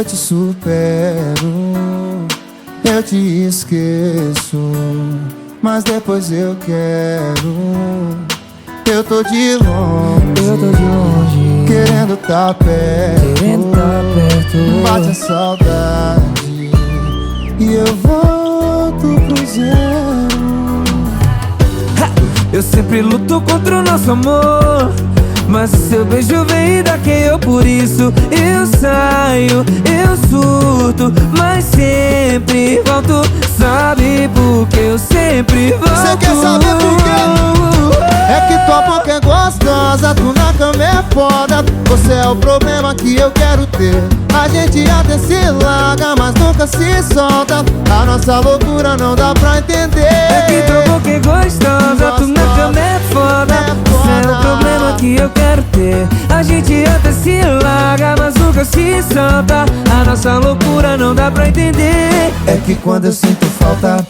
eu te supero, eu te esqueço, mas depois eu quero. Eu tô de longe, querendo tá perto, bate a saudade e eu volto pro zero. Eu sempre luto contra o nosso amor, mas o seu beijo vem e daqui eu, por isso eu saio, eu surto, mas sempre volto. Sabe por que eu sempre volto? Cê quer saber por quê? É que tua boca é gostosa, tu na cama é foda. Você é o problema que eu quero ter. A gente até se larga, mas nunca se solta. A nossa loucura não dá pra entender. É que tua boca é gostosa, tu na cama é foda. Você é o problema que eu quero ter. A gente até se larga, mas nunca se solta. A nossa loucura não dá pra entender. É que quando eu sinto falta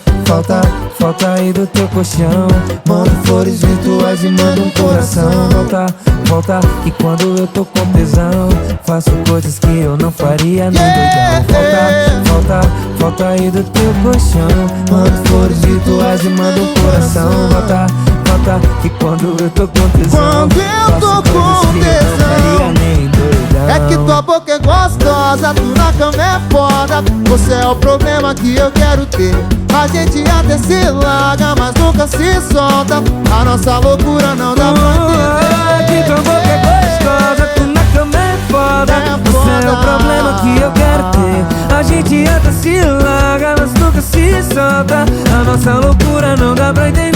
Falta aí do teu colchão, mando flores virtuais e mando um coração. Volta, e quando eu tô com tesão, faço coisas que eu não faria no doidão. Volta aí do teu colchão, mando flores virtuais e mando um coração. Volta, e quando eu tô com tesão, quando eu tô com tesão, nem doidão. é que tua boca é gostosa, tu na cama é foda. Você é o problema que eu quero ter. A gente até se larga, mas nunca se solta. A nossa loucura não dá pra entender. É que tua boca é gostosa, tu na cama é foda. Você é o problema que eu quero ter. A gente até se larga, mas nunca se solta. A nossa loucura não dá pra entender.